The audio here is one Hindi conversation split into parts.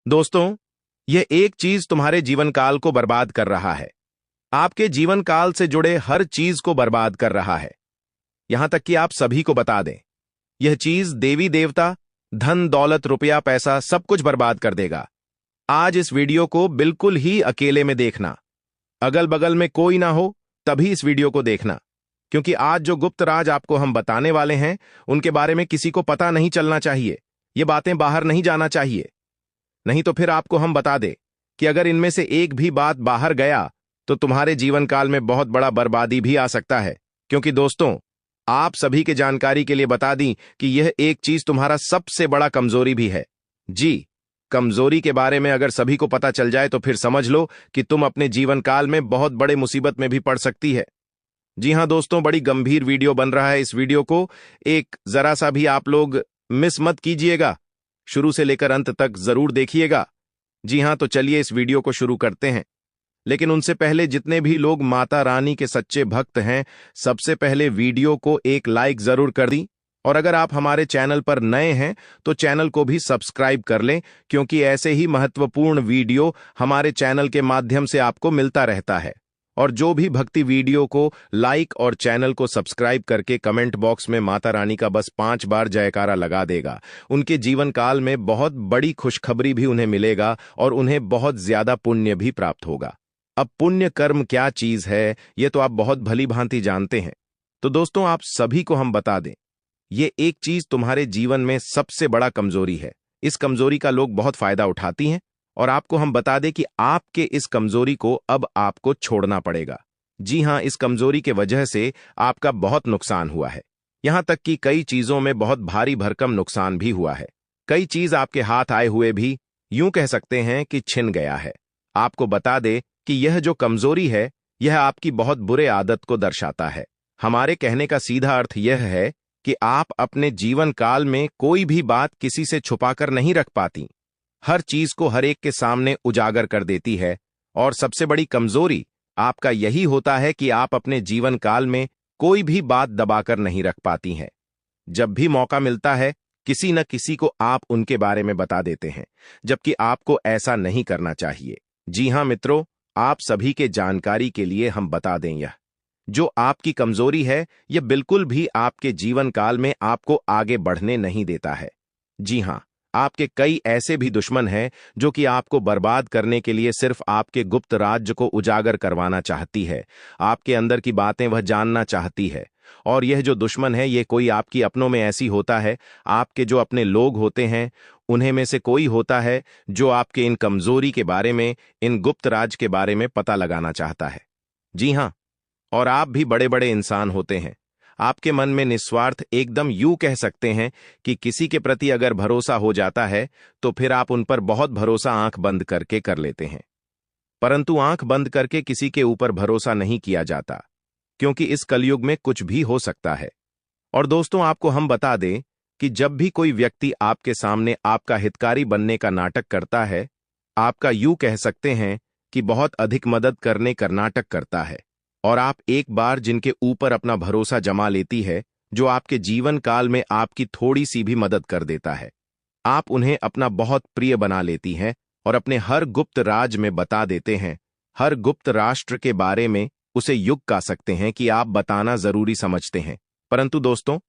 दोस्तों, यह एक चीज तुम्हारे जीवन काल को बर्बाद कर रहा है। आपके जीवन काल से जुड़े हर चीज को बर्बाद कर रहा है। यहां तक कि आप सभी को बता दें, यह चीज देवी देवता, धन दौलत, रुपया पैसा सब कुछ बर्बाद कर देगा। आज इस वीडियो को बिल्कुल ही अकेले में देखना। अगल बगल में कोई ना हो तभी इस वीडियो को देखना, क्योंकि आज जो गुप्त राज आपको हम बताने वाले हैं उनके बारे में किसी को पता नहीं चलना चाहिए। ये बातें बाहर नहीं जाना चाहिए, नहीं तो फिर आपको हम बता दें कि अगर इनमें से एक भी बात बाहर गया तो तुम्हारे जीवन काल में बहुत बड़ा बर्बादी भी आ सकता है। क्योंकि दोस्तों, आप सभी के जानकारी के लिए बता दी कि यह एक चीज तुम्हारा सबसे बड़ा कमजोरी भी है। जी, कमजोरी के बारे में अगर सभी को पता चल जाए तो फिर समझ लो कि तुम अपने जीवन काल में बहुत बड़े मुसीबत में भी पड़ सकती है। जी हां दोस्तों, बड़ी गंभीर वीडियो बन रहा है। इस वीडियो को एक जरा सा भी आप लोग मिस मत कीजिएगा, शुरू से लेकर अंत तक जरूर देखिएगा। जी हां, तो चलिए इस वीडियो को शुरू करते हैं। लेकिन उनसे पहले जितने भी लोग माता रानी के सच्चे भक्त हैं, सबसे पहले वीडियो को एक लाइक जरूर कर दी, और अगर आप हमारे चैनल पर नए हैं तो चैनल को भी सब्सक्राइब कर लें, क्योंकि ऐसे ही महत्वपूर्ण वीडियो हमारे चैनल के माध्यम से आपको मिलता रहता है। और जो भी भक्ति वीडियो को लाइक और चैनल को सब्सक्राइब करके कमेंट बॉक्स में माता रानी का बस 5 बार जयकारा लगा देगा, उनके जीवन काल में बहुत बड़ी खुशखबरी भी उन्हें मिलेगा और उन्हें बहुत ज्यादा पुण्य भी प्राप्त होगा। अब पुण्य कर्म क्या चीज है, ये तो आप बहुत भली भांति जानते हैं। तो दोस्तों, आप सभी को हम बता दें, ये एक चीज तुम्हारे जीवन में सबसे बड़ा कमजोरी है। इस कमजोरी का लोग बहुत फायदा उठाती हैं, और आपको हम बता दें कि आपके इस कमजोरी को अब आपको छोड़ना पड़ेगा। जी हां, इस कमजोरी के वजह से आपका बहुत नुकसान हुआ है। यहां तक कि कई चीजों में बहुत भारी भरकम नुकसान भी हुआ है। कई चीज आपके हाथ आए हुए भी यूं कह सकते हैं कि छिन गया है। आपको बता दे कि यह जो कमजोरी है, यह आपकी बहुत बुरे आदत को दर्शाता है। हमारे कहने का सीधा अर्थ यह है कि आप अपने जीवन काल में कोई भी बात किसी से छुपाकर नहीं रख पाती, हर चीज को हर एक के सामने उजागर कर देती है। और सबसे बड़ी कमजोरी आपका यही होता है कि आप अपने जीवन काल में कोई भी बात दबाकर नहीं रख पाती हैं। जब भी मौका मिलता है, किसी न किसी को आप उनके बारे में बता देते हैं, जबकि आपको ऐसा नहीं करना चाहिए। जी हां मित्रों, आप सभी के जानकारी के लिए हम बता दें, यह जो आपकी कमजोरी है, यह बिल्कुल भी आपके जीवन काल में आपको आगे बढ़ने नहीं देता है। जी हां, आपके कई ऐसे भी दुश्मन हैं जो कि आपको बर्बाद करने के लिए सिर्फ आपके गुप्त राज्य को उजागर करवाना चाहती है। आपके अंदर की बातें वह जानना चाहती है। और यह जो दुश्मन है, ये कोई आपकी अपनों में ऐसी होता है, आपके जो अपने लोग होते हैं उन्हें में से कोई होता है जो आपके इन कमजोरी के बारे में, इन गुप्त राज के बारे में पता लगाना चाहता है। जी हां, और आप भी बड़े बड़े इंसान होते हैं। आपके मन में निस्वार्थ, एकदम यूं कह सकते हैं कि किसी के प्रति अगर भरोसा हो जाता है तो फिर आप उन पर बहुत भरोसा आंख बंद करके कर लेते हैं। परंतु आंख बंद करके किसी के ऊपर भरोसा नहीं किया जाता, क्योंकि इस कलयुग में कुछ भी हो सकता है। और दोस्तों, आपको हम बता दें कि जब भी कोई व्यक्ति आपके सामने आपका हितकारी बनने का नाटक करता है, आपका यूं कह सकते हैं कि बहुत अधिक मदद करने का नाटक करता है, और आप एक बार जिनके ऊपर अपना भरोसा जमा लेती है, जो आपके जीवन काल में आपकी थोड़ी सी भी मदद कर देता है, आप उन्हें अपना बहुत प्रिय बना लेती हैं और अपने हर गुप्त राज में बता देते हैं। हर गुप्त राष्ट्र के बारे में उसे युग कह सकते हैं कि आप बताना जरूरी समझते हैं। परंतु दोस्तों,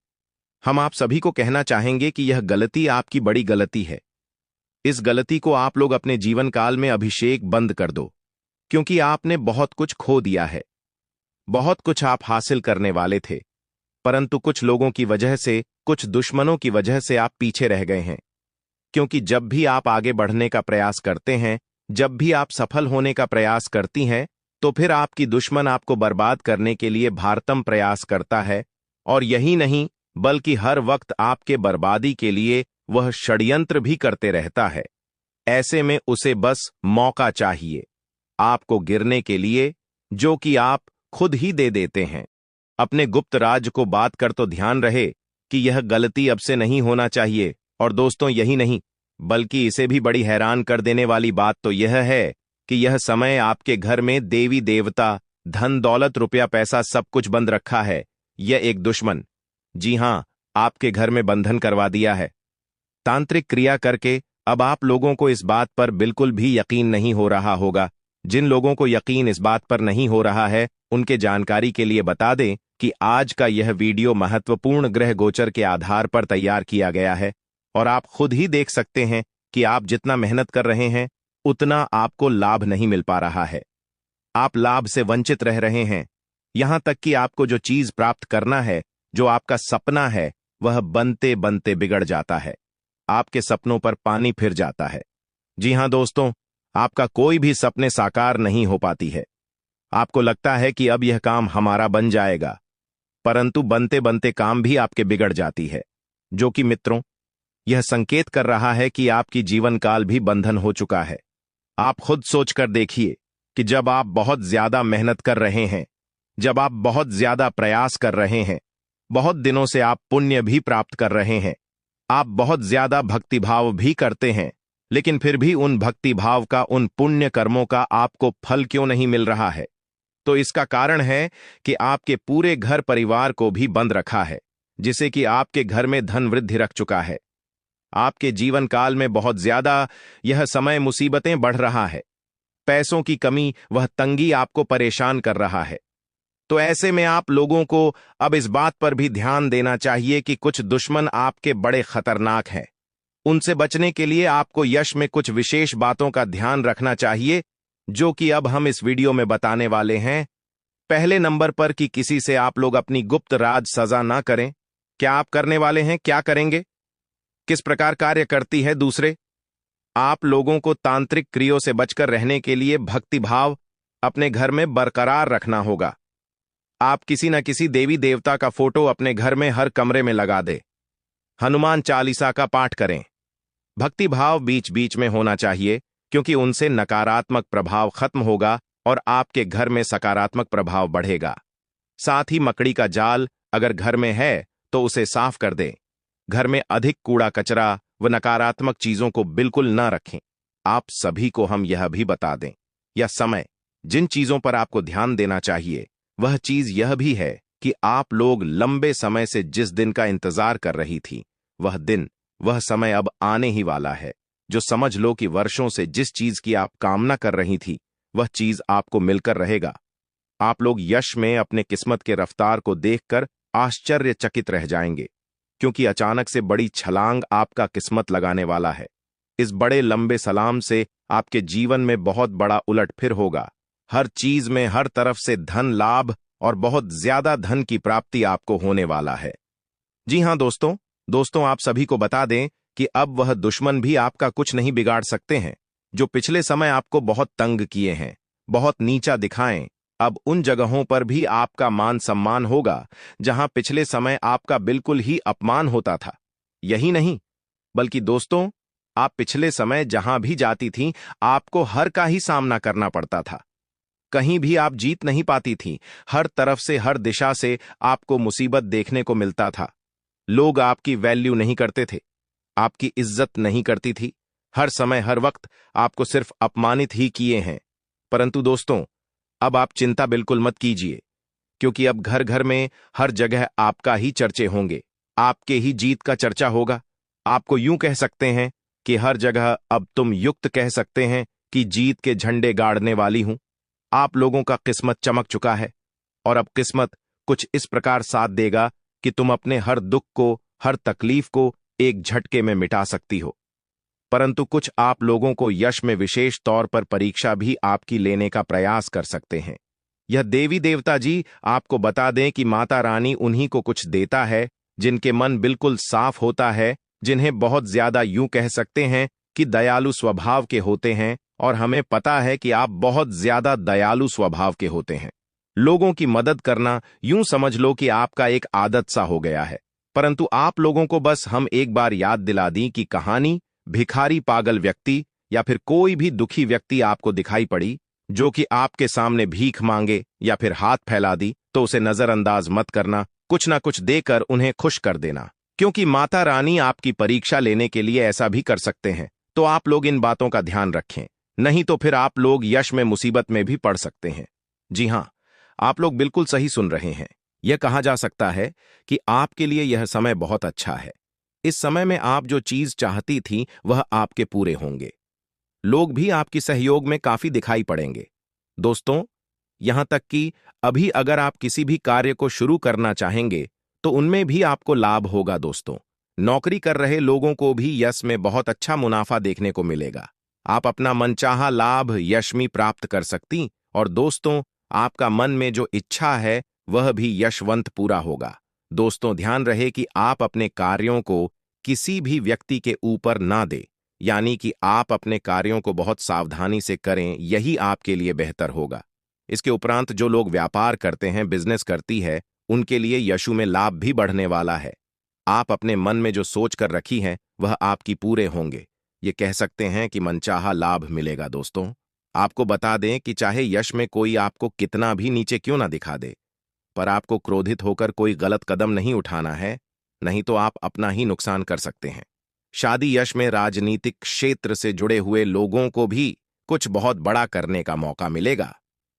हम आप सभी को कहना चाहेंगे कि यह गलती आपकी बड़ी गलती है। इस गलती को आप लोग अपने जीवन काल में अभिषेक बंद कर दो, क्योंकि आपने बहुत कुछ खो दिया है। बहुत कुछ आप हासिल करने वाले थे, परंतु कुछ लोगों की वजह से, कुछ दुश्मनों की वजह से आप पीछे रह गए हैं। क्योंकि जब भी आप आगे बढ़ने का प्रयास करते हैं, जब भी आप सफल होने का प्रयास करती हैं, तो फिर आपकी दुश्मन आपको बर्बाद करने के लिए भारतम प्रयास करता है। और यही नहीं, बल्कि हर वक्त आपके बर्बादी के लिए वह षड्यंत्र भी करते रहता है। ऐसे में उसे बस मौका चाहिए आपको गिरने के लिए, जो कि आप खुद ही दे देते हैं। अपने गुप्त राज को बात कर तो ध्यान रहे कि यह गलती अब से नहीं होना चाहिए। और दोस्तों, यही नहीं, बल्कि इसे भी बड़ी हैरान कर देने वाली बात तो यह है कि यह समय आपके घर में देवी देवता, धन दौलत, रुपया पैसा सब कुछ बंद रखा है। यह एक दुश्मन, जी हां, आपके घर में बंधन करवा दिया है। तांत्रिक क्रिया करके अब आप लोगों को इस बात पर बिल्कुल भी यकीन नहीं हो रहा होगा। जिन लोगों को यकीन इस बात पर नहीं हो रहा है, उनके जानकारी के लिए बता दें कि आज का यह वीडियो महत्वपूर्ण ग्रह गोचर के आधार पर तैयार किया गया है और आप खुद ही देख सकते हैं कि आप जितना मेहनत कर रहे हैं उतना आपको लाभ नहीं मिल पा रहा है। आप लाभ से वंचित रह रहे हैं। यहां तक कि आपको जो चीज प्राप्त करना है, जो आपका सपना है, वह बनते बनते बिगड़ जाता है। आपके सपनों पर पानी फिर जाता है। जी हां दोस्तों, आपका कोई भी सपने साकार नहीं हो पाती है। आपको लगता है कि अब यह काम हमारा बन जाएगा, परंतु बनते बनते काम भी आपके बिगड़ जाती है, जो कि मित्रों यह संकेत कर रहा है कि आपकी जीवन काल भी बंधन हो चुका है। आप खुद सोचकर देखिए कि जब आप बहुत ज्यादा मेहनत कर रहे हैं, जब आप बहुत ज्यादा प्रयास कर रहे हैं, बहुत दिनों से आप पुण्य भी प्राप्त कर रहे हैं, आप बहुत ज्यादा भक्तिभाव भी करते हैं, लेकिन फिर भी उन भक्तिभाव का, उन पुण्य कर्मों का आपको फल क्यों नहीं मिल रहा है? तो इसका कारण है कि आपके पूरे घर परिवार को भी बंद रखा है, जिसे कि आपके घर में धन वृद्धि रख चुका है। आपके जीवन काल में बहुत ज्यादा यह समय मुसीबतें बढ़ रहा है। पैसों की कमी, वह तंगी आपको परेशान कर रहा है। तो ऐसे में आप लोगों को अब इस बात पर भी ध्यान देना चाहिए कि कुछ दुश्मन आपके बड़े खतरनाक हैं। उनसे बचने के लिए आपको यश में कुछ विशेष बातों का ध्यान रखना चाहिए, जो कि अब हम इस वीडियो में बताने वाले हैं। पहले नंबर पर कि किसी से आप लोग अपनी गुप्त राज सजा ना करें। क्या आप करने वाले हैं? क्या करेंगे? किस प्रकार कार्य करती है? दूसरे, आप लोगों को तांत्रिक क्रियों से बचकर रहने के लिए भक्तिभाव अपने घर में बरकरार रखना होगा। आप किसी न किसी देवी देवता का फोटो अपने घर में हर कमरे में लगा दे। हनुमान चालीसा का पाठ करें। भक्तिभाव बीच बीच में होना चाहिए, क्योंकि उनसे नकारात्मक प्रभाव खत्म होगा और आपके घर में सकारात्मक प्रभाव बढ़ेगा। साथ ही मकड़ी का जाल अगर घर में है तो उसे साफ कर दें। घर में अधिक कूड़ा कचरा व नकारात्मक चीजों को बिल्कुल न रखें। आप सभी को हम यह भी बता दें, यह समय जिन चीजों पर आपको ध्यान देना चाहिए, वह चीज यह भी है कि आप लोग लंबे समय से जिस दिन का इंतजार कर रही थी, वह दिन, वह समय अब आने ही वाला है। जो समझ लो कि वर्षों से जिस चीज की आप कामना कर रही थी, वह चीज आपको मिलकर रहेगा। आप लोग यश में अपने किस्मत के रफ्तार को देखकर आश्चर्यचकित रह जाएंगे, क्योंकि अचानक से बड़ी छलांग आपका किस्मत लगाने वाला है। इस बड़े लंबे सलाम से आपके जीवन में बहुत बड़ा उलटफेर होगा। हर चीज में हर तरफ से धन लाभ और बहुत ज्यादा धन की प्राप्ति आपको होने वाला है। जी हां दोस्तों, आप सभी को बता दें कि अब वह दुश्मन भी आपका कुछ नहीं बिगाड़ सकते हैं, जो पिछले समय आपको बहुत तंग किए हैं, बहुत नीचा दिखाएं। अब उन जगहों पर भी आपका मान सम्मान होगा जहां पिछले समय आपका बिल्कुल ही अपमान होता था। यही नहीं, बल्कि दोस्तों, आप पिछले समय जहां भी जाती थीं, आपको हर का ही सामना करना पड़ता था। कहीं भी आप जीत नहीं पाती थीं। हर तरफ से, हर दिशा से आपको मुसीबत देखने को मिलता था। लोग आपकी वैल्यू नहीं करते थे, आपकी इज्जत नहीं करती थी। हर समय हर वक्त आपको सिर्फ अपमानित ही किए हैं। परंतु दोस्तों, अब आप चिंता बिल्कुल मत कीजिए, क्योंकि अब घर घर में हर जगह आपका ही चर्चे होंगे, आपके ही जीत का चर्चा होगा। आपको यूं कह सकते हैं कि हर जगह अब तुम युक्त कह सकते हैं कि जीत के झंडे गाड़ने वाली हूं। आप लोगों का किस्मत चमक चुका है और अब किस्मत कुछ इस प्रकार साथ देगा कि तुम अपने हर दुख को, हर तकलीफ को एक झटके में मिटा सकती हो। परंतु कुछ आप लोगों को यश में विशेष तौर पर परीक्षा भी आपकी लेने का प्रयास कर सकते हैं। यह देवी देवता जी आपको बता दें कि माता रानी उन्हीं को कुछ देता है जिनके मन बिल्कुल साफ होता है, जिन्हें बहुत ज्यादा यूं कह सकते हैं कि दयालु स्वभाव के होते हैं। और हमें पता है कि आप बहुत ज्यादा दयालु स्वभाव के होते हैं। लोगों की मदद करना यूं समझ लो कि आपका एक आदत सा हो गया है। परंतु आप लोगों को बस हम एक बार याद दिला दी कि कहानी भिखारी पागल व्यक्ति या फिर कोई भी दुखी व्यक्ति आपको दिखाई पड़ी जो कि आपके सामने भीख मांगे या फिर हाथ फैला दी, तो उसे नजरअंदाज मत करना। कुछ ना कुछ देकर उन्हें खुश कर देना, क्योंकि माता रानी आपकी परीक्षा लेने के लिए ऐसा भी कर सकते हैं। तो आप लोग इन बातों का ध्यान रखें, नहीं तो फिर आप लोग यश में मुसीबत में भी पड़ सकते हैं। जी हां, आप लोग बिल्कुल सही सुन रहे हैं। यह कहा जा सकता है कि आपके लिए यह समय बहुत अच्छा है। इस समय में आप जो चीज चाहती थी वह आपके पूरे होंगे। लोग भी आपकी सहयोग में काफी दिखाई पड़ेंगे। दोस्तों, यहां तक कि अभी अगर आप किसी भी कार्य को शुरू करना चाहेंगे तो उनमें भी आपको लाभ होगा। दोस्तों, नौकरी कर रहे लोगों को भी यश में बहुत अच्छा मुनाफा देखने को मिलेगा। आप अपना मनचाहा लाभ यश में प्राप्त कर सकती। और दोस्तों, आपका मन में जो इच्छा है वह भी यशवंत पूरा होगा। दोस्तों, ध्यान रहे कि आप अपने कार्यों को किसी भी व्यक्ति के ऊपर ना दें, यानी कि आप अपने कार्यों को बहुत सावधानी से करें, यही आपके लिए बेहतर होगा। इसके उपरांत जो लोग व्यापार करते हैं, बिजनेस करती है, उनके लिए यशु में लाभ भी बढ़ने वाला है। आप अपने मन में जो सोच कर रखी है वह आपकी पूरे होंगे। ये कह सकते हैं कि मनचाहा लाभ मिलेगा। दोस्तों, आपको बता दें कि चाहे यश में कोई आपको कितना भी नीचे क्यों ना दिखा दे, पर आपको क्रोधित होकर कोई गलत कदम नहीं उठाना है, नहीं तो आप अपना ही नुकसान कर सकते हैं। शादी यश में राजनीतिक क्षेत्र से जुड़े हुए लोगों को भी कुछ बहुत बड़ा करने का मौका मिलेगा।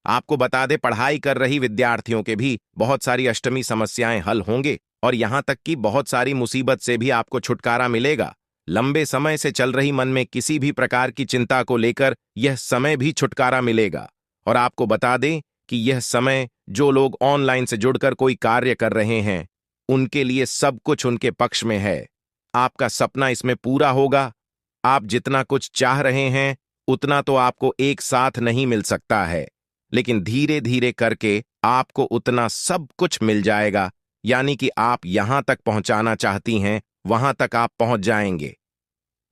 आपको बता दें, पढ़ाई कर रही विद्यार्थियों के भी बहुत सारी अष्टमी समस्याएं हल होंगे और यहां तक कि बहुत सारी मुसीबत से भी आपको छुटकारा मिलेगा। लंबे समय से चल रही मन में किसी भी प्रकार की चिंता को लेकर यह समय भी छुटकारा मिलेगा। और आपको बता दें कि यह समय जो लोग ऑनलाइन से जुड़कर कोई कार्य कर रहे हैं, उनके लिए सब कुछ उनके पक्ष में है। आपका सपना इसमें पूरा होगा। आप जितना कुछ चाह रहे हैं उतना तो आपको एक साथ नहीं मिल सकता है, लेकिन धीरे धीरे करके आपको उतना सब कुछ मिल जाएगा। यानी कि आप यहां तक पहुंचाना चाहती हैं वहां तक आप पहुंच जाएंगे।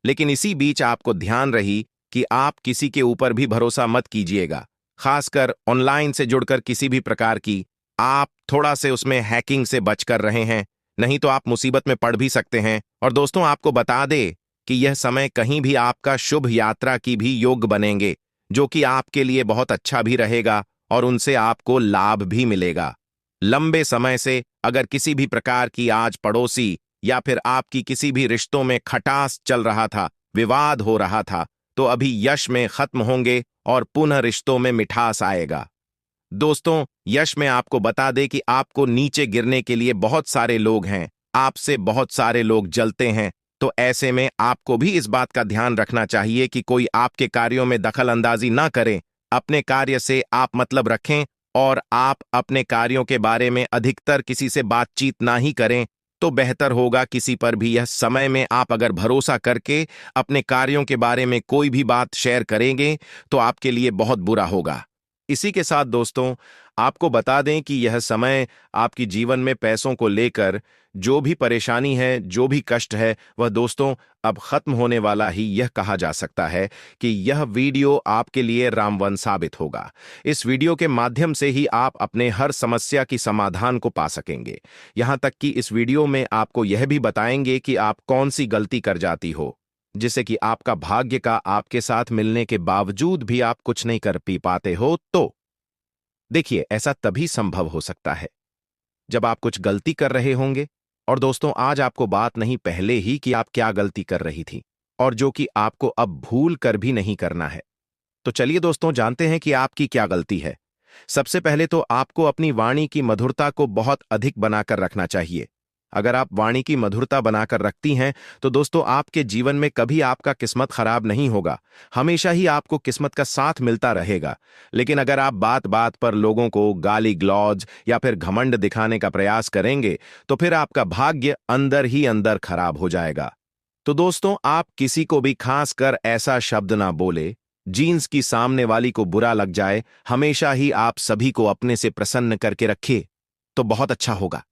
लेकिन इसी बीच आपको ध्यान रही कि आप किसी के ऊपर भी भरोसा मत कीजिएगा, खासकर ऑनलाइन से जुड़कर किसी भी प्रकार की। आप थोड़ा से उसमें हैकिंग से बचकर रहे हैं, नहीं तो आप मुसीबत में पड़ भी सकते हैं। और दोस्तों, आपको बता दे कि यह समय कहीं भी आपका शुभ यात्रा की भी योग बनेंगे, जो कि आपके लिए बहुत अच्छा भी रहेगा और उनसे आपको लाभ भी मिलेगा। लंबे समय से अगर किसी भी प्रकार की आज पड़ोसी या फिर आपकी किसी भी रिश्तों में खटास चल रहा था, विवाद हो रहा था, तो अभी यश में खत्म होंगे और पुनः रिश्तों में मिठास आएगा। दोस्तों, यश में आपको बता दे कि आपको नीचे गिरने के लिए बहुत सारे लोग हैं, आपसे बहुत सारे लोग जलते हैं। तो ऐसे में आपको भी इस बात का ध्यान रखना चाहिए कि कोई आपके कार्यों में दखल अंदाजी ना करें। अपने कार्य से आप मतलब रखें और आप अपने कार्यों के बारे में अधिकतर किसी से बातचीत ना ही करें तो बेहतर होगा। किसी पर भी यह समय में आप अगर भरोसा करके अपने कार्यों के बारे में कोई भी बात शेयर करेंगे तो आपके लिए बहुत बुरा होगा। इसी के साथ दोस्तों, आपको बता दें कि यह समय आपकी जीवन में पैसों को लेकर जो भी परेशानी है, जो भी कष्ट है, वह दोस्तों अब खत्म होने वाला ही। यह कहा जा सकता है कि यह वीडियो आपके लिए रामवन साबित होगा। इस वीडियो के माध्यम से ही आप अपने हर समस्या की समाधान को पा सकेंगे। यहां तक कि इस वीडियो में आपको यह भी बताएंगे कि आप कौन सी गलती कर जाती हो, जिससे कि आपका भाग्य का आपके साथ मिलने के बावजूद भी आप कुछ नहीं कर पाते हो। तो देखिए, ऐसा तभी संभव हो सकता है जब आप कुछ गलती कर रहे होंगे। और दोस्तों, आज आपको बात नहीं पहले ही कि आप क्या गलती कर रही थी और जो कि आपको अब भूल कर भी नहीं करना है। तो चलिए दोस्तों, जानते हैं कि आपकी क्या गलती है। सबसे पहले तो आपको अपनी वाणी की मधुरता को बहुत अधिक बनाकर रखना चाहिए। अगर आप वाणी की मधुरता बनाकर रखती हैं तो दोस्तों, आपके जीवन में कभी आपका किस्मत खराब नहीं होगा, हमेशा ही आपको किस्मत का साथ मिलता रहेगा। लेकिन अगर आप बात बात पर लोगों को गाली गलौज या फिर घमंड दिखाने का प्रयास करेंगे तो फिर आपका भाग्य अंदर ही अंदर खराब हो जाएगा। तो दोस्तों, आप किसी को भी खास कर ऐसा शब्द ना बोले जीन्स की सामने वाली को बुरा लग जाए। हमेशा ही आप सभी को अपने से प्रसन्न करके रखिए तो बहुत अच्छा होगा।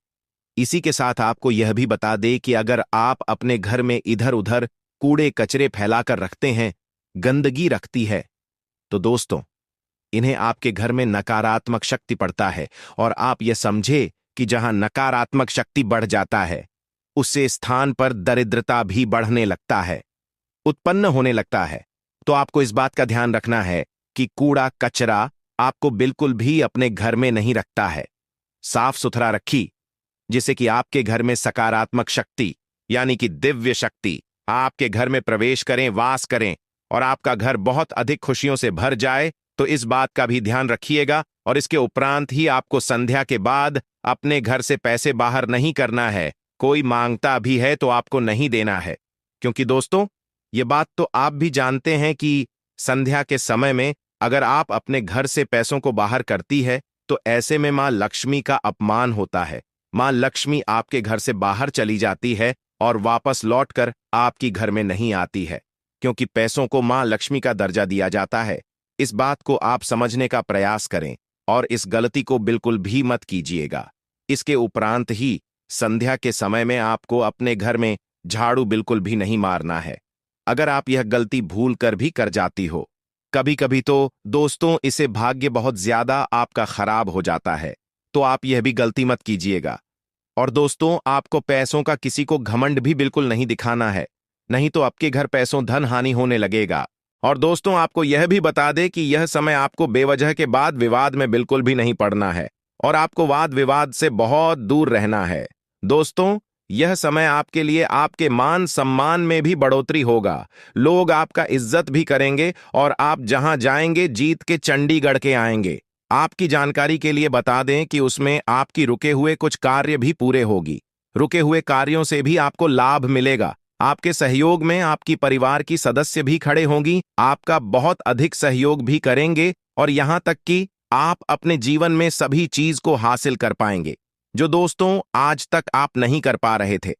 इसी के साथ आपको यह भी बता दे कि अगर आप अपने घर में इधर उधर कूड़े कचरे फैलाकर रखते हैं, गंदगी रखती है, तो दोस्तों इन्हें आपके घर में नकारात्मक शक्ति पड़ता है। और आप यह समझे कि जहां नकारात्मक शक्ति बढ़ जाता है, उससे स्थान पर दरिद्रता भी बढ़ने लगता है, उत्पन्न होने लगता है। तो आपको इस बात का ध्यान रखना है कि कूड़ा कचरा आपको बिल्कुल भी अपने घर में नहीं रखता है। साफ सुथरा रखी, जिससे कि आपके घर में सकारात्मक शक्ति यानी कि दिव्य शक्ति आपके घर में प्रवेश करें, वास करें और आपका घर बहुत अधिक खुशियों से भर जाए। तो इस बात का भी ध्यान रखिएगा। और इसके उपरांत ही आपको संध्या के बाद अपने घर से पैसे बाहर नहीं करना है। कोई मांगता भी है तो आपको नहीं देना है, क्योंकि दोस्तों ये बात तो आप भी जानते हैं कि संध्या के समय में अगर आप अपने घर से पैसों को बाहर करती है तो ऐसे में मां लक्ष्मी का अपमान होता है। मां लक्ष्मी आपके घर से बाहर चली जाती है और वापस लौटकर आपकी घर में नहीं आती है, क्योंकि पैसों को मां लक्ष्मी का दर्जा दिया जाता है। इस बात को आप समझने का प्रयास करें और इस गलती को बिल्कुल भी मत कीजिएगा। इसके उपरांत ही संध्या के समय में आपको अपने घर में झाड़ू बिल्कुल भी नहीं मारना है। अगर आप यह गलती भूल कर भी कर जाती हो, कभी कभी तो दोस्तों इसे भाग्य बहुत ज्यादा आपका खराब हो जाता है, तो आप यह भी गलती मत कीजिएगा। और दोस्तों आपको पैसों का किसी को घमंड भी बिल्कुल नहीं दिखाना है, नहीं तो आपके घर पैसों धन हानि होने लगेगा। और दोस्तों आपको यह भी बता दे कि यह समय आपको बेवजह के बाद विवाद में बिल्कुल भी नहीं पड़ना है और आपको वाद विवाद से बहुत दूर रहना है। दोस्तों यह समय आपके लिए आपके मान सम्मान में भी बढ़ोतरी होगा, लोग आपका इज्जत भी करेंगे और आप जहां जाएंगे जीत के चंडीगढ़ के आएंगे। आपकी जानकारी के लिए बता दें कि उसमें आपकी रुके हुए कुछ कार्य भी पूरे होगी। रुके हुए कार्यों से भी आपको लाभ मिलेगा। आपके सहयोग में आपकी परिवार की सदस्य भी खड़े होंगी, आपका बहुत अधिक सहयोग भी करेंगे और यहां तक कि आप अपने जीवन में सभी चीज को हासिल कर पाएंगे जो दोस्तों आज तक आप नहीं कर पा रहे थे।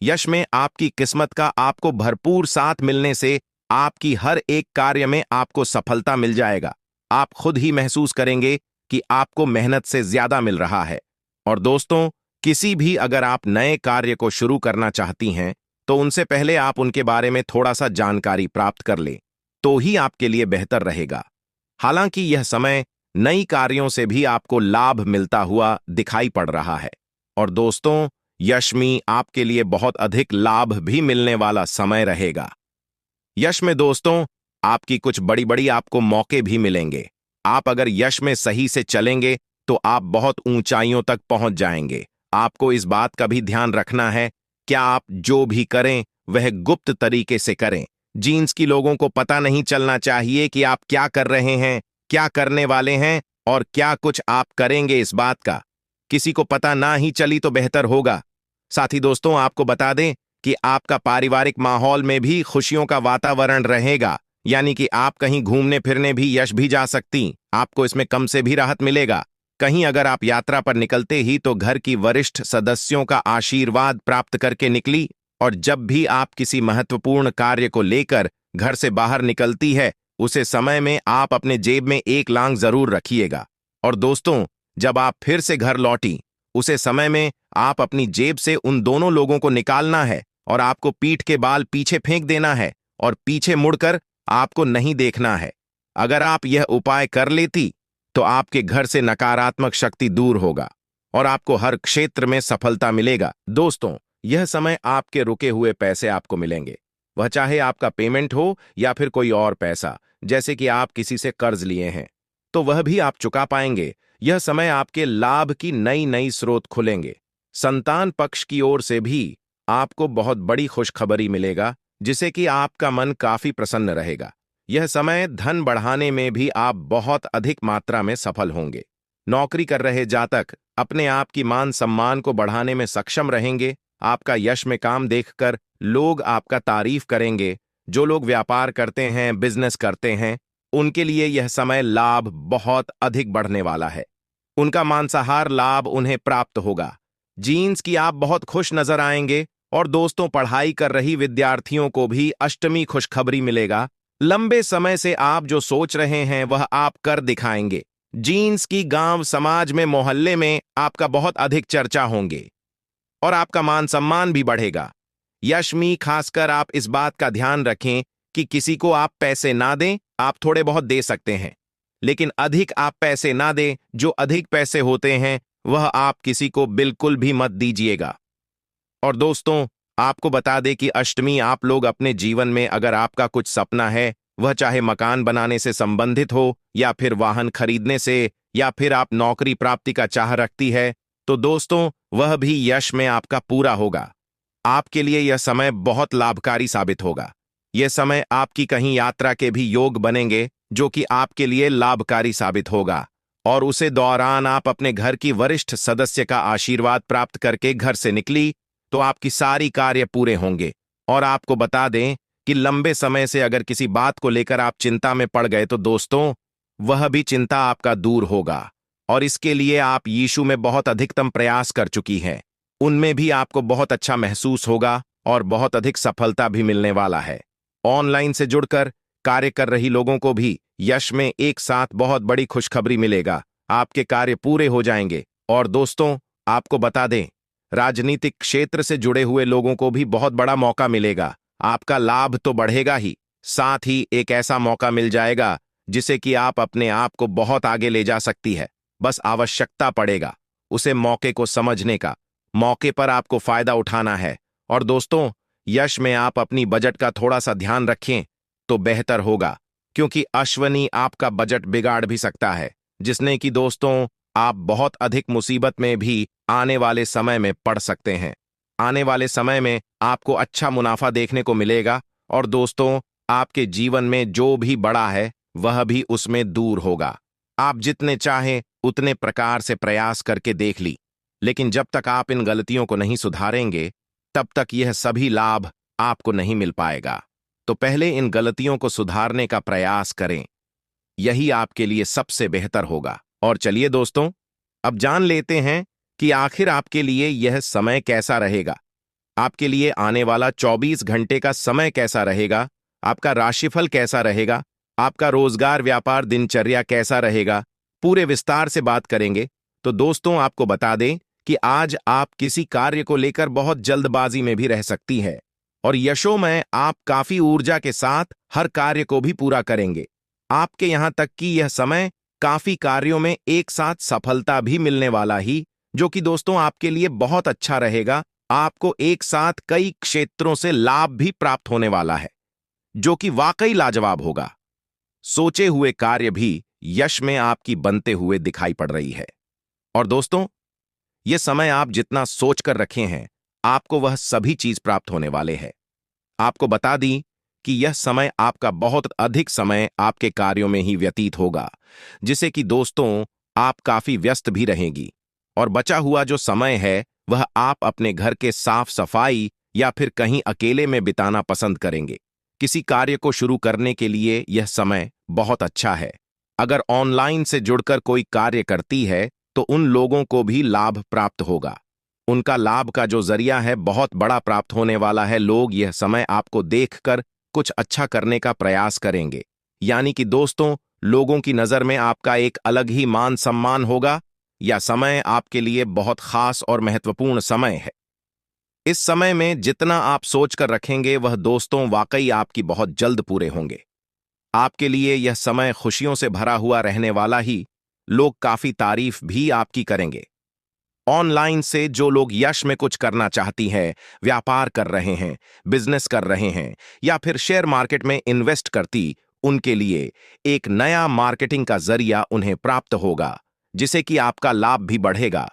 यश में आपकी किस्मत का आपको भरपूर साथ मिलने से आपकी हर एक कार्य में आपको सफलता मिल जाएगा। आप खुद ही महसूस करेंगे कि आपको मेहनत से ज्यादा मिल रहा है। और दोस्तों किसी भी अगर आप नए कार्य को शुरू करना चाहती हैं तो उनसे पहले आप उनके बारे में थोड़ा सा जानकारी प्राप्त कर लें, तो ही आपके लिए बेहतर रहेगा। हालांकि यह समय नई कार्यों से भी आपको लाभ मिलता हुआ दिखाई पड़ रहा है। और दोस्तों यश में आपके लिए बहुत अधिक लाभ भी मिलने वाला समय रहेगा। यश में दोस्तों आपकी कुछ बड़ी बड़ी आपको मौके भी मिलेंगे। आप अगर यश में सही से चलेंगे तो आप बहुत ऊंचाइयों तक पहुंच जाएंगे। आपको इस बात का भी ध्यान रखना है, क्या आप जो भी करें वह गुप्त तरीके से करें। जीन्स की लोगों को पता नहीं चलना चाहिए कि आप क्या कर रहे हैं, क्या करने वाले हैं और क्या कुछ आप करेंगे। इस बात का किसी को पता ना ही चली तो बेहतर होगा। साथ ही दोस्तों आपको बता दें कि आपका पारिवारिक माहौल में भी खुशियों का वातावरण रहेगा, यानी कि आप कहीं घूमने फिरने भी यश भी जा सकती, आपको इसमें कम से भी राहत मिलेगा। कहीं अगर आप यात्रा पर निकलते ही तो घर की वरिष्ठ सदस्यों का आशीर्वाद प्राप्त करके निकली। और जब भी आप किसी महत्वपूर्ण कार्य को लेकर घर से बाहर निकलती है उसे समय में आप अपने जेब में एक लांग जरूर रखिएगा। और दोस्तों जब आप फिर से घर लौटी उसे समय में आप अपनी जेब से उन दोनों लोगों को निकालना है और आपको पीठ के बाल पीछे फेंक देना है और पीछे मुड़कर आपको नहीं देखना है। अगर आप यह उपाय कर लेती तो आपके घर से नकारात्मक शक्ति दूर होगा और आपको हर क्षेत्र में सफलता मिलेगा। दोस्तों यह समय आपके रुके हुए पैसे आपको मिलेंगे, वह चाहे आपका पेमेंट हो या फिर कोई और पैसा, जैसे कि आप किसी से कर्ज लिए हैं तो वह भी आप चुका पाएंगे। यह समय आपके लाभ की नई नई स्रोत खुलेंगे। संतान पक्ष की ओर से भी आपको बहुत बड़ी खुशखबरी मिलेगा, जिससे कि आपका मन काफी प्रसन्न रहेगा। यह समय धन बढ़ाने में भी आप बहुत अधिक मात्रा में सफल होंगे। नौकरी कर रहे जातक अपने आप की मान सम्मान को बढ़ाने में सक्षम रहेंगे। आपका यश में काम देखकर लोग आपका तारीफ करेंगे। जो लोग व्यापार करते हैं, बिजनेस करते हैं, उनके लिए यह समय लाभ बहुत अधिक बढ़ने वाला है। उनका मांसाहार लाभ उन्हें प्राप्त होगा। जीन्स की आप बहुत खुश नजर आएंगे। और दोस्तों पढ़ाई कर रही विद्यार्थियों को भी अष्टमी खुशखबरी मिलेगा। लंबे समय से आप जो सोच रहे हैं वह आप कर दिखाएंगे। जीन्स की गांव समाज में मोहल्ले में आपका बहुत अधिक चर्चा होंगे और आपका मान सम्मान भी बढ़ेगा। यशमी खासकर आप इस बात का ध्यान रखें कि किसी को आप पैसे ना दें। आप थोड़े बहुत दे सकते हैं लेकिन अधिक आप पैसे ना दें। जो अधिक पैसे होते हैं वह आप किसी को बिल्कुल भी मत दीजिएगा। और दोस्तों आपको बता दें कि अष्टमी आप लोग अपने जीवन में अगर आपका कुछ सपना है, वह चाहे मकान बनाने से संबंधित हो या फिर वाहन खरीदने से या फिर आप नौकरी प्राप्ति का चाह रखती है, तो दोस्तों वह भी यश में आपका पूरा होगा। आपके लिए यह समय बहुत लाभकारी साबित होगा। यह समय आपकी कहीं यात्रा के भी योग बनेंगे जो कि आपके लिए लाभकारी साबित होगा। और उसे दौरान आप अपने घर की वरिष्ठ सदस्य का आशीर्वाद प्राप्त करके घर से निकली तो आपकी सारी कार्य पूरे होंगे। और आपको बता दें कि लंबे समय से अगर किसी बात को लेकर आप चिंता में पड़ गए तो दोस्तों, वह भी चिंता आपका दूर होगा। और इसके लिए आप यीशु में बहुत अधिकतम प्रयास कर चुकी हैं। उनमें भी आपको बहुत अच्छा महसूस होगा और बहुत अधिक सफलता भी मिलने वाला है। ऑनलाइन से जुड़कर कार्य कर रही लोगों को भी यश में एक साथ बहुत बड़ी खुशखबरी मिलेगा। आपके कार्य पूरे हो जाएंगे। और दोस्तों, आपको बता दें, राजनीतिक क्षेत्र से जुड़े हुए लोगों को भी बहुत बड़ा मौका मिलेगा। आपका लाभ तो बढ़ेगा ही, साथ ही एक ऐसा मौका मिल जाएगा जिसे कि आप अपने आप को बहुत आगे ले जा सकती है। बस आवश्यकता पड़ेगा उसे मौके को समझने का। मौके पर आपको फायदा उठाना है। और दोस्तों, यश में आप अपनी बजट का थोड़ा सा ध्यान रखें तो बेहतर होगा, क्योंकि अश्वनी आपका बजट बिगाड़ भी सकता है, जिसने कि दोस्तों, आप बहुत अधिक मुसीबत में भी आने वाले समय में पड़ सकते हैं। आने वाले समय में आपको अच्छा मुनाफा देखने को मिलेगा। और दोस्तों, आपके जीवन में जो भी बड़ा है वह भी उसमें दूर होगा। आप जितने चाहें उतने प्रकार से प्रयास करके देख ली, लेकिन जब तक आप इन गलतियों को नहीं सुधारेंगे तब तक यह सभी लाभ आपको नहीं मिल पाएगा। तो पहले इन गलतियों को सुधारने का प्रयास करें, यही आपके लिए सबसे बेहतर होगा। और चलिए दोस्तों, अब जान लेते हैं कि आखिर आपके लिए यह समय कैसा रहेगा। आपके लिए आने वाला 24 घंटे का समय कैसा रहेगा, आपका राशिफल कैसा रहेगा, आपका रोजगार व्यापार दिनचर्या कैसा रहेगा, पूरे विस्तार से बात करेंगे। तो दोस्तों, आपको बता दें कि आज आप किसी कार्य को लेकर बहुत जल्दबाजी में भी रह सकती है, और यशो में आप काफी ऊर्जा के साथ हर कार्य को भी पूरा करेंगे। आपके यहां तक कि यह समय काफी कार्यों में एक साथ सफलता भी मिलने वाला ही, जो कि दोस्तों आपके लिए बहुत अच्छा रहेगा। आपको एक साथ कई क्षेत्रों से लाभ भी प्राप्त होने वाला है, जो कि वाकई लाजवाब होगा। सोचे हुए कार्य भी यश में आपकी बनते हुए दिखाई पड़ रही है। और दोस्तों, यह समय आप जितना सोच कर रखे हैं, आपको वह सभी चीज प्राप्त होने वाले हैं। आपको बता दी कि यह समय आपका बहुत अधिक समय आपके कार्यों में ही व्यतीत होगा, जिसे कि दोस्तों आप काफी व्यस्त भी रहेंगी। और बचा हुआ जो समय है वह आप अपने घर के साफ सफाई या फिर कहीं अकेले में बिताना पसंद करेंगे। किसी कार्य को शुरू करने के लिए यह समय बहुत अच्छा है। अगर ऑनलाइन से जुड़कर कोई कार्य करती है तो उन लोगों को भी लाभ प्राप्त होगा। उनका लाभ का जो जरिया है बहुत बड़ा प्राप्त होने वाला है। लोग यह समय आपको देखकर कुछ अच्छा करने का प्रयास करेंगे, यानी कि दोस्तों, लोगों की नजर में आपका एक अलग ही मान सम्मान होगा। यह समय आपके लिए बहुत खास और महत्वपूर्ण समय है। इस समय में जितना आप सोच कर रखेंगे वह दोस्तों वाकई आपकी बहुत जल्द पूरे होंगे। आपके लिए यह समय खुशियों से भरा हुआ रहने वाला ही। लोग काफी तारीफ भी आपकी करेंगे। ऑनलाइन से जो लोग यश में कुछ करना चाहती हैं, व्यापार कर रहे हैं, बिजनेस कर रहे हैं या फिर शेयर मार्केट में इन्वेस्ट करती, उनके लिए एक नया मार्केटिंग का जरिया उन्हें प्राप्त होगा, जिसे कि आपका लाभ भी बढ़ेगा।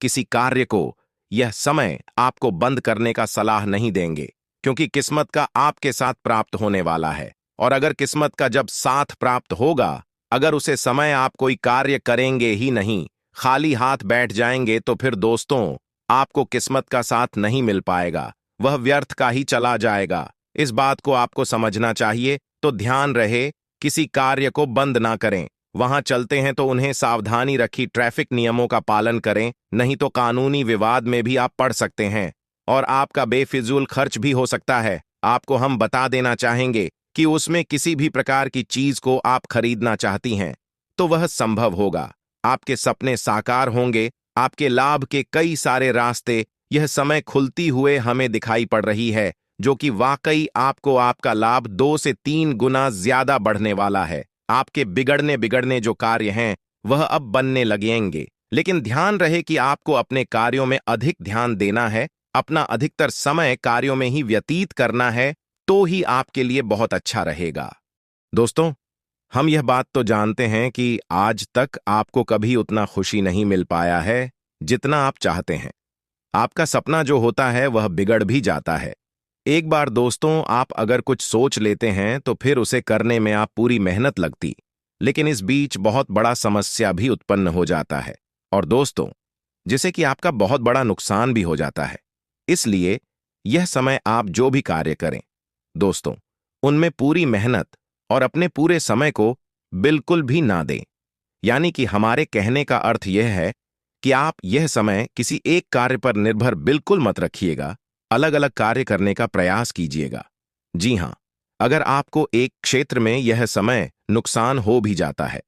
किसी कार्य को यह समय आपको बंद करने का सलाह नहीं देंगे, क्योंकि किस्मत का आपके साथ प्राप्त होने वाला है। और अगर किस्मत का जब साथ प्राप्त होगा, अगर उसे समय आप कोई कार्य करेंगे ही नहीं, खाली हाथ बैठ जाएंगे, तो फिर दोस्तों आपको किस्मत का साथ नहीं मिल पाएगा, वह व्यर्थ का ही चला जाएगा। इस बात को आपको समझना चाहिए। तो ध्यान रहे, किसी कार्य को बंद ना करें। वहां चलते हैं तो उन्हें सावधानी रखी ट्रैफिक नियमों का पालन करें, नहीं तो कानूनी विवाद में भी आप पड़ सकते हैं और आपका बेफिजूल खर्च भी हो सकता है। आपको हम बता देना चाहेंगे कि उसमें किसी भी प्रकार की चीज को आप खरीदना चाहती हैं तो वह संभव होगा। आपके सपने साकार होंगे। आपके लाभ के कई सारे रास्ते यह समय खुलती हुए हमें दिखाई पड़ रही है, जो कि वाकई आपको आपका लाभ 2 से 3 गुना ज्यादा बढ़ने वाला है। आपके बिगड़ने जो कार्य हैं वह अब बनने लगेंगे, लेकिन ध्यान रहे कि आपको अपने कार्यों में अधिक ध्यान देना है, अपना अधिकतर समय कार्यों में ही व्यतीत करना है, तो ही आपके लिए बहुत अच्छा रहेगा। दोस्तों, हम यह बात तो जानते हैं कि आज तक आपको कभी उतना खुशी नहीं मिल पाया है जितना आप चाहते हैं। आपका सपना जो होता है वह बिगड़ भी जाता है। एक बार दोस्तों आप अगर कुछ सोच लेते हैं तो फिर उसे करने में आप पूरी मेहनत लगती, लेकिन इस बीच बहुत बड़ा समस्या भी उत्पन्न हो जाता है, और दोस्तों जिसे कि आपका बहुत बड़ा नुकसान भी हो जाता है। इसलिए यह समय आप जो भी कार्य करें दोस्तों, उनमें पूरी मेहनत और अपने पूरे समय को बिल्कुल भी ना दें। यानी कि हमारे कहने का अर्थ यह है कि आप यह समय किसी एक कार्य पर निर्भर बिल्कुल मत रखिएगा, अलग अलग कार्य करने का प्रयास कीजिएगा। जी हां, अगर आपको एक क्षेत्र में यह समय नुकसान हो भी जाता है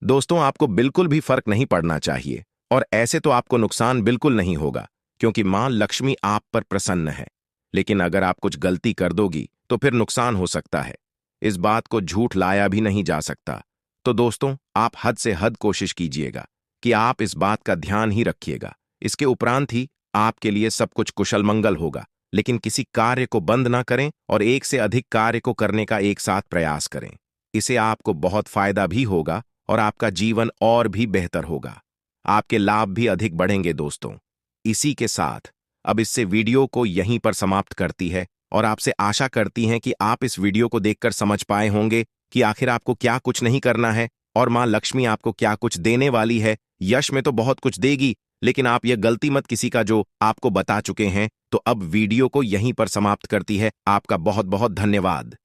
दोस्तों, आपको बिल्कुल भी फर्क नहीं पड़ना चाहिए, और ऐसे तो आपको नुकसान बिल्कुल नहीं होगा क्योंकि मां लक्ष्मी आप पर प्रसन्न है। लेकिन अगर आप कुछ गलती कर दोगी तो फिर नुकसान हो सकता है। इस बात को झूठ लाया भी नहीं जा सकता। तो दोस्तों, आप हद से हद कोशिश कीजिएगा कि आप इस बात का ध्यान ही रखिएगा। इसके उपरांत ही आपके लिए सब कुछ कुशल मंगल होगा। लेकिन किसी कार्य को बंद ना करें और एक से अधिक कार्य को करने का एक साथ प्रयास करें। इसे आपको बहुत फायदा भी होगा और आपका जीवन और भी बेहतर होगा। आपके लाभ भी अधिक बढ़ेंगे दोस्तों। इसी के साथ अब इससे वीडियो को यहीं पर समाप्त करती है और आपसे आशा करती हैं कि आप इस वीडियो को देखकर समझ पाए होंगे कि आखिर आपको क्या कुछ नहीं करना है और मां लक्ष्मी आपको क्या कुछ देने वाली है। यश में तो बहुत कुछ देगी, लेकिन आप यह गलती मत किसी का जो आपको बता चुके हैं। तो अब वीडियो को यहीं पर समाप्त करती है। आपका बहुत बहुत धन्यवाद।